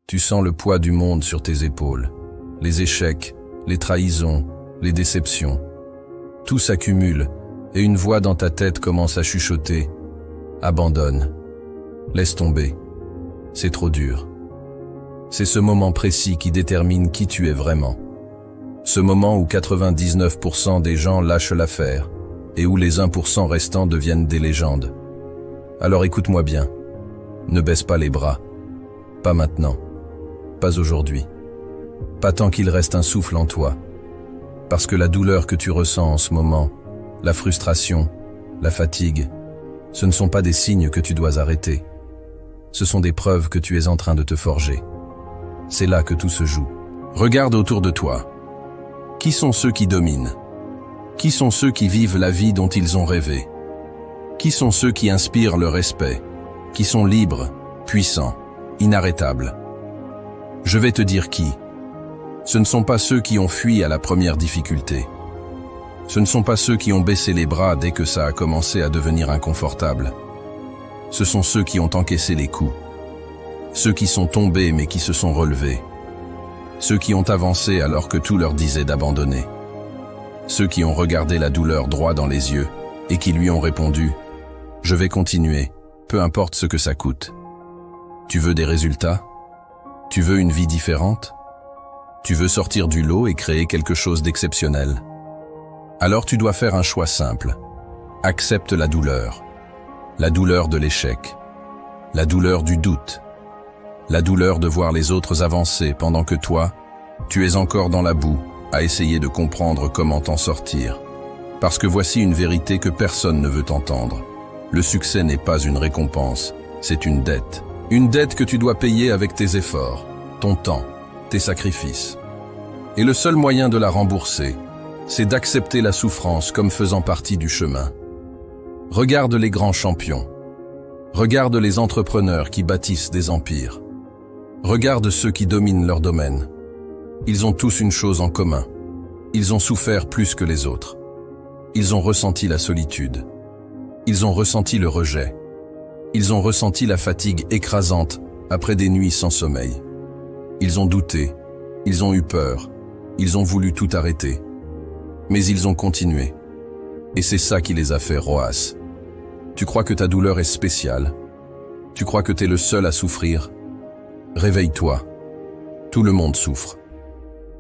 Tu sens le poids du monde sur tes épaules. Les échecs, les trahisons, les déceptions. Tout s'accumule et une voix dans ta tête commence à chuchoter. Abandonne. Laisse tomber. C'est trop dur. C'est ce moment précis qui détermine qui tu es vraiment. Ce moment où 99% des gens lâchent l'affaire et où les 1% restants deviennent des légendes. Alors écoute-moi bien. Ne baisse pas les bras. Pas maintenant. Pas aujourd'hui. Pas tant qu'il reste un souffle en toi. Parce que la douleur que tu ressens en ce moment, la frustration, la fatigue, ce ne sont pas des signes que tu dois arrêter. Ce sont des preuves que tu es en train de te forger. C'est là que tout se joue. Regarde autour de toi. Qui sont ceux qui dominent? Qui sont ceux qui vivent la vie dont ils ont rêvé? Qui sont ceux qui inspirent le respect? Qui sont libres, puissants, inarrêtables? Je vais te dire qui. Ce ne sont pas ceux qui ont fui à la première difficulté. Ce ne sont pas ceux qui ont baissé les bras dès que ça a commencé à devenir inconfortable. Ce sont ceux qui ont encaissé les coups. Ceux qui sont tombés mais qui se sont relevés. Ceux qui ont avancé alors que tout leur disait d'abandonner. Ceux qui ont regardé la douleur droit dans les yeux et qui lui ont répondu « Je vais continuer, peu importe ce que ça coûte. » Tu veux des résultats? Tu veux une vie différente? Tu veux sortir du lot et créer quelque chose d'exceptionnel? Alors tu dois faire un choix simple. Accepte la douleur de l'échec, la douleur du doute, la douleur de voir les autres avancer pendant que toi, tu es encore dans la boue à essayer de comprendre comment t'en sortir. Parce que voici une vérité que personne ne veut entendre. Le succès n'est pas une récompense, c'est une dette. Une dette que tu dois payer avec tes efforts, ton temps, tes sacrifices. Et le seul moyen de la rembourser, c'est d'accepter la souffrance comme faisant partie du chemin. Regarde les grands champions. Regarde les entrepreneurs qui bâtissent des empires. Regarde ceux qui dominent leur domaine. Ils ont tous une chose en commun. Ils ont souffert plus que les autres. Ils ont ressenti la solitude. Ils ont ressenti le rejet. Ils ont ressenti la fatigue écrasante après des nuits sans sommeil. Ils ont douté. Ils ont eu peur. Ils ont voulu tout arrêter. Mais ils ont continué. Et c'est ça qui les a fait roas. Tu crois que ta douleur est spéciale? Tu crois que t'es le seul à souffrir? Réveille-toi. Tout le monde souffre.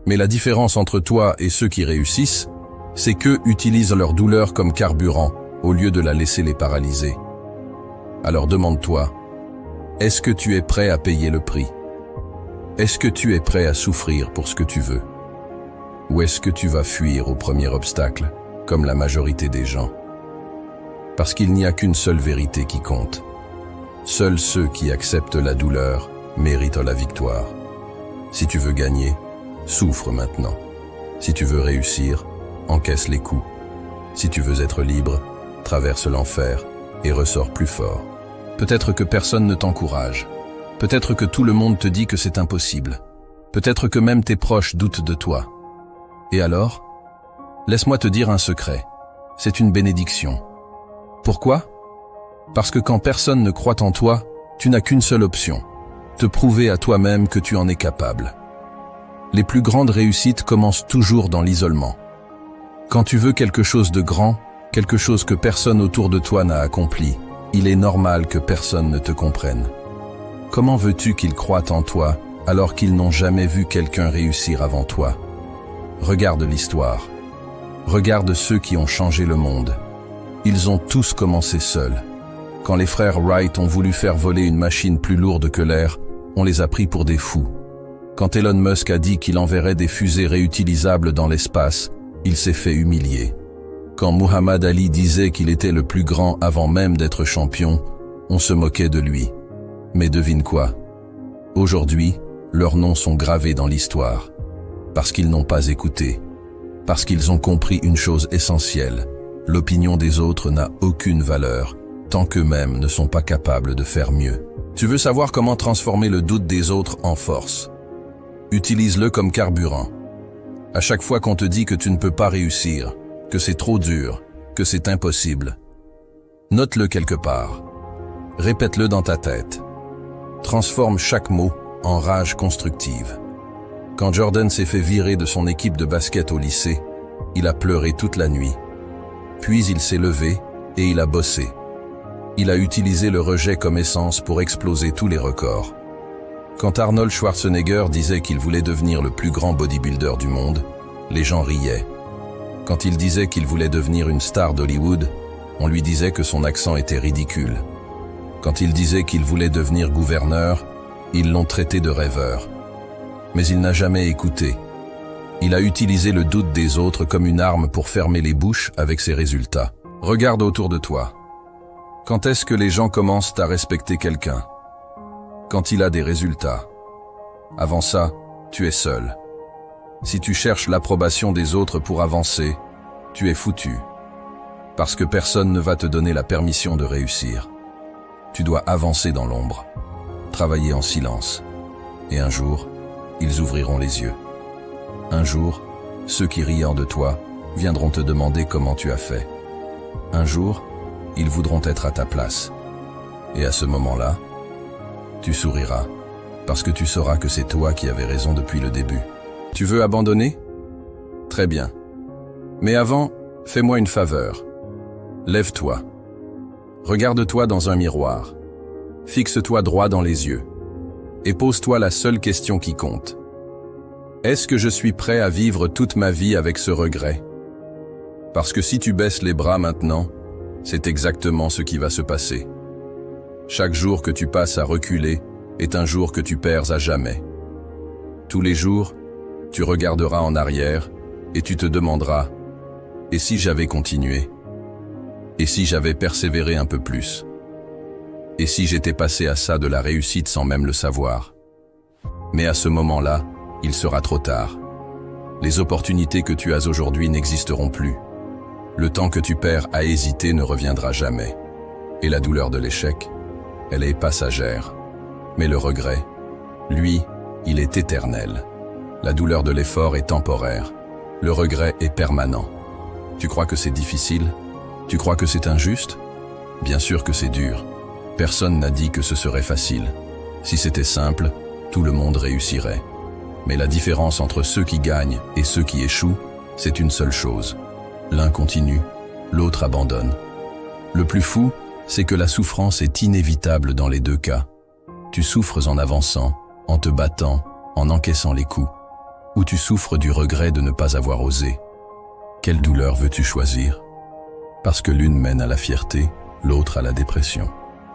Mais la différence entre toi et ceux qui réussissent, c'est qu'eux utilisent leur douleur comme carburant au lieu de la laisser les paralyser. Alors demande-toi, est-ce que tu es prêt à payer le prix? Est-ce que tu es prêt à souffrir pour ce que tu veux? Ou est-ce que tu vas fuir au premier obstacle, comme la majorité des gens? Parce qu'il n'y a qu'une seule vérité qui compte. Seuls ceux qui acceptent la douleur méritent la victoire. Si tu veux gagner, souffre maintenant. Si tu veux réussir, encaisse les coups. Si tu veux être libre, traverse l'enfer et ressors plus fort. Peut-être que personne ne t'encourage. Peut-être que tout le monde te dit que c'est impossible. Peut-être que même tes proches doutent de toi. Et alors? Laisse-moi te dire un secret. C'est une bénédiction. Pourquoi? Parce que quand personne ne croit en toi, tu n'as qu'une seule option. Te prouver à toi-même que tu en es capable. Les plus grandes réussites commencent toujours dans l'isolement. Quand tu veux quelque chose de grand, quelque chose que personne autour de toi n'a accompli, il est normal que personne ne te comprenne. Comment veux-tu qu'ils croient en toi alors qu'ils n'ont jamais vu quelqu'un réussir avant toi? Regarde l'histoire. Regarde ceux qui ont changé le monde. Ils ont tous commencé seuls. Quand les frères Wright ont voulu faire voler une machine plus lourde que l'air, on les a pris pour des fous. Quand Elon Musk a dit qu'il enverrait des fusées réutilisables dans l'espace, il s'est fait humilier. Quand Muhammad Ali disait qu'il était le plus grand avant même d'être champion, on se moquait de lui. Mais devine quoi? Aujourd'hui, leurs noms sont gravés dans l'histoire. Parce qu'ils n'ont pas écouté. Parce qu'ils ont compris une chose essentielle. L'opinion des autres n'a aucune valeur, tant qu'eux-mêmes ne sont pas capables de faire mieux. Tu veux savoir comment transformer le doute des autres en force? Utilise-le comme carburant. À chaque fois qu'on te dit que tu ne peux pas réussir, que c'est trop dur, que c'est impossible, note-le quelque part. Répète-le dans ta tête. Transforme chaque mot en rage constructive. Quand Jordan s'est fait virer de son équipe de basket au lycée, il a pleuré toute la nuit. Puis il s'est levé et il a bossé. Il a utilisé le rejet comme essence pour exploser tous les records. Quand Arnold Schwarzenegger disait qu'il voulait devenir le plus grand bodybuilder du monde, les gens riaient. Quand il disait qu'il voulait devenir une star d'Hollywood, on lui disait que son accent était ridicule. Quand il disait qu'il voulait devenir gouverneur, ils l'ont traité de rêveur. Mais il n'a jamais écouté. Il a utilisé le doute des autres comme une arme pour fermer les bouches avec ses résultats. Regarde autour de toi. Quand est-ce que les gens commencent à respecter quelqu'un? Quand il a des résultats. Avant ça, tu es seul. Si tu cherches l'approbation des autres pour avancer, tu es foutu. Parce que personne ne va te donner la permission de réussir. Tu dois avancer dans l'ombre, travailler en silence. Et un jour, ils ouvriront les yeux. Un jour, ceux qui rient de toi viendront te demander comment tu as fait. Un jour, ils voudront être à ta place. Et à ce moment-là, tu souriras, parce que tu sauras que c'est toi qui avais raison depuis le début. Tu veux abandonner? Très bien. Mais avant, fais-moi une faveur. Lève-toi. Regarde-toi dans un miroir. Fixe-toi droit dans les yeux. Et pose-toi la seule question qui compte. Est-ce que je suis prêt à vivre toute ma vie avec ce regret? Parce que si tu baisses les bras maintenant, c'est exactement ce qui va se passer. Chaque jour que tu passes à reculer est un jour que tu perds à jamais. Tous les jours, tu regarderas en arrière et tu te demanderas « Et si j'avais continué? Et si j'avais persévéré un peu plus? Et si j'étais passé à ça de la réussite sans même le savoir ?» Mais à ce moment-là, il sera trop tard. Les opportunités que tu as aujourd'hui n'existeront plus. Le temps que tu perds à hésiter ne reviendra jamais. Et la douleur de l'échec, elle est passagère. Mais le regret, lui, il est éternel. La douleur de l'effort est temporaire. Le regret est permanent. Tu crois que c'est difficile? Tu crois que c'est injuste? Bien sûr que c'est dur. Personne n'a dit que ce serait facile. Si c'était simple, tout le monde réussirait. Mais la différence entre ceux qui gagnent et ceux qui échouent, c'est une seule chose. L'un continue, l'autre abandonne. Le plus fou, c'est que la souffrance est inévitable dans les deux cas. Tu souffres en avançant, en te battant, en encaissant les coups. Ou tu souffres du regret de ne pas avoir osé. Quelle douleur veux-tu choisir? Parce que l'une mène à la fierté, l'autre à la dépression.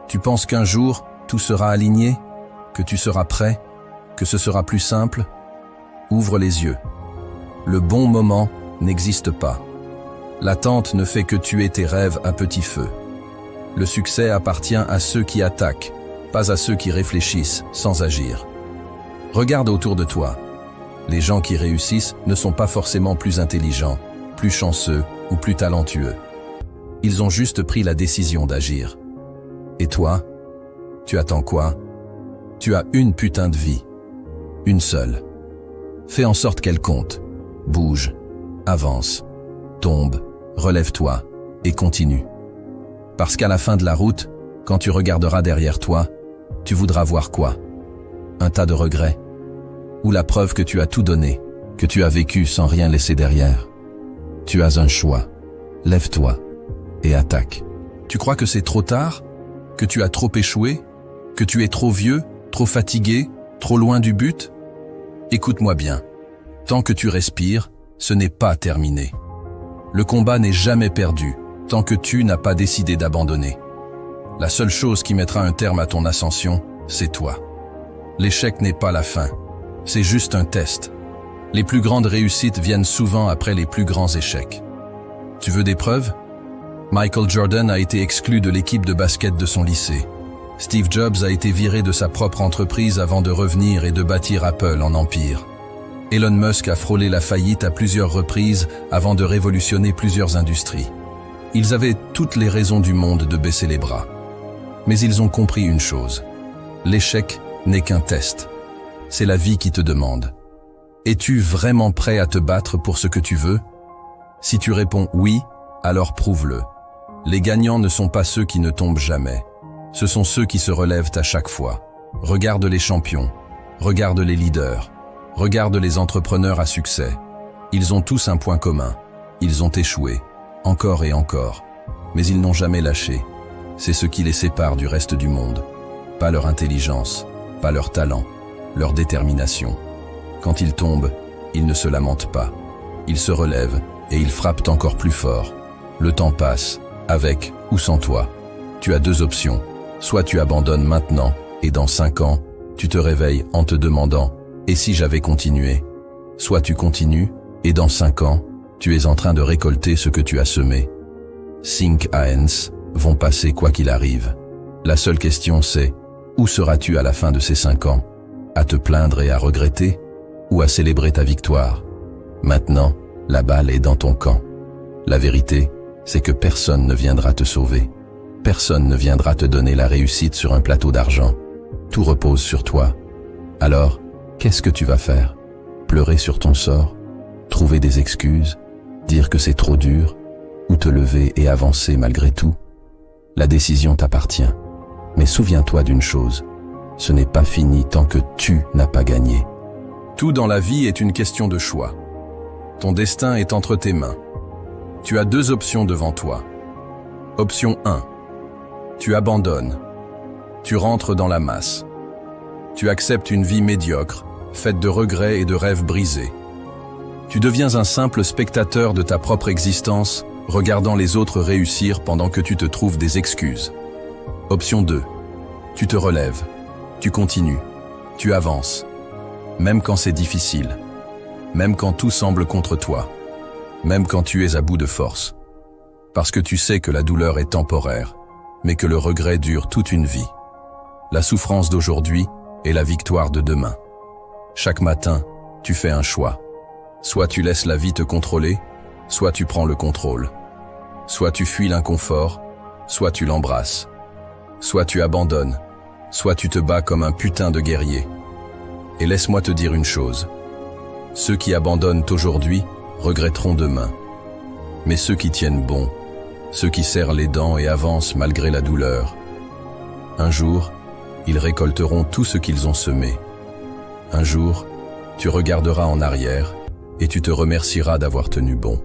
Tu penses qu'un jour, tout sera aligné? Que tu seras prêt? Que ce sera plus simple? Ouvre les yeux. Le bon moment n'existe pas. L'attente ne fait que tuer tes rêves à petit feu. Le succès appartient à ceux qui attaquent, pas à ceux qui réfléchissent sans agir. Regarde autour de toi. Les gens qui réussissent ne sont pas forcément plus intelligents, plus chanceux ou plus talentueux. Ils ont juste pris la décision d'agir. Et toi, tu attends quoi? Tu as une putain de vie. Une seule. Fais en sorte qu'elle compte. Bouge, avance, tombe, relève-toi et continue. Parce qu'à la fin de la route, quand tu regarderas derrière toi, tu voudras voir quoi? Un tas de regrets? Ou la preuve que tu as tout donné, que tu as vécu sans rien laisser derrière? Tu as un choix. Lève-toi et attaque. Tu crois que c'est trop tard? Que tu as trop échoué? Que tu es trop vieux, trop fatigué, trop loin du but? Écoute-moi bien. Tant que tu respires, ce n'est pas terminé. Le combat n'est jamais perdu, tant que tu n'as pas décidé d'abandonner. La seule chose qui mettra un terme à ton ascension, c'est toi. L'échec n'est pas la fin, c'est juste un test. Les plus grandes réussites viennent souvent après les plus grands échecs. Tu veux des preuves? Michael Jordan a été exclu de l'équipe de basket de son lycée. Steve Jobs a été viré de sa propre entreprise avant de revenir et de bâtir Apple en empire. Elon Musk a frôlé la faillite à plusieurs reprises avant de révolutionner plusieurs industries. Ils avaient toutes les raisons du monde de baisser les bras. Mais ils ont compris une chose. L'échec n'est qu'un test. C'est la vie qui te demande. Es-tu vraiment prêt à te battre pour ce que tu veux? Si tu réponds oui, alors prouve-le. Les gagnants ne sont pas ceux qui ne tombent jamais. Ce sont ceux qui se relèvent à chaque fois. Regarde les champions. Regarde les leaders. Regarde les entrepreneurs à succès. Ils ont tous un point commun. Ils ont échoué, encore et encore. Mais ils n'ont jamais lâché. C'est ce qui les sépare du reste du monde. Pas leur intelligence, pas leur talent, leur détermination. Quand ils tombent, ils ne se lamentent pas. Ils se relèvent et ils frappent encore plus fort. Le temps passe, avec ou sans toi. Tu as deux options. Soit tu abandonnes maintenant et dans 5 ans, tu te réveilles en te demandant « Et si j'avais continué ?» Soit tu continues et dans 5 ans, tu es en train de récolter ce que tu as semé. 5 ans vont passer quoi qu'il arrive. La seule question c'est « Où seras-tu à la fin de ces 5 ans ? À te plaindre et à regretter ? Ou à célébrer ta victoire ? Maintenant, la balle est dans ton camp. La vérité, c'est que personne ne viendra te sauver. Personne ne viendra te donner la réussite sur un plateau d'argent. Tout repose sur toi. Alors, qu'est-ce que tu vas faire ? Pleurer sur ton sort ? Trouver des excuses ? Dire que c'est trop dur ? Ou te lever et avancer malgré tout ? La décision t'appartient. Mais souviens-toi d'une chose, ce n'est pas fini tant que tu n'as pas gagné. Tout dans la vie est une question de choix. Ton destin est entre tes mains. Tu as 2 options devant toi. Option 1. Tu abandonnes. Tu rentres dans la masse. Tu acceptes une vie médiocre, faite de regrets et de rêves brisés. Tu deviens un simple spectateur de ta propre existence, regardant les autres réussir pendant que tu te trouves des excuses. Option 2. Tu te relèves. Tu continues. Tu avances. Même quand c'est difficile. Même quand tout semble contre toi. Même quand tu es à bout de force. Parce que tu sais que la douleur est temporaire, mais que le regret dure toute une vie. La souffrance d'aujourd'hui est la victoire de demain. Chaque matin, tu fais un choix. Soit tu laisses la vie te contrôler, soit tu prends le contrôle. Soit tu fuis l'inconfort, soit tu l'embrasses. Soit tu abandonnes, soit tu te bats comme un putain de guerrier. Et laisse-moi te dire une chose. Ceux qui abandonnent aujourd'hui regretteront demain. Mais ceux qui tiennent bon, ceux qui serrent les dents et avancent malgré la douleur, un jour, ils récolteront tout ce qu'ils ont semé. Un jour, tu regarderas en arrière et tu te remercieras d'avoir tenu bon.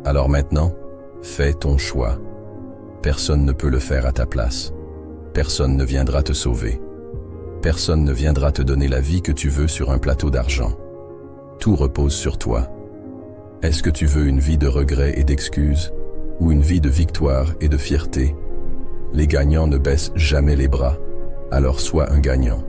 Alors maintenant, fais ton choix. Personne ne peut le faire à ta place. Personne ne viendra te sauver. Personne ne viendra te donner la vie que tu veux sur un plateau d'argent. Tout repose sur toi. Est-ce que tu veux une vie de regrets et d'excuses, ou une vie de victoire et de fierté? Les gagnants ne baissent jamais les bras, alors sois un gagnant.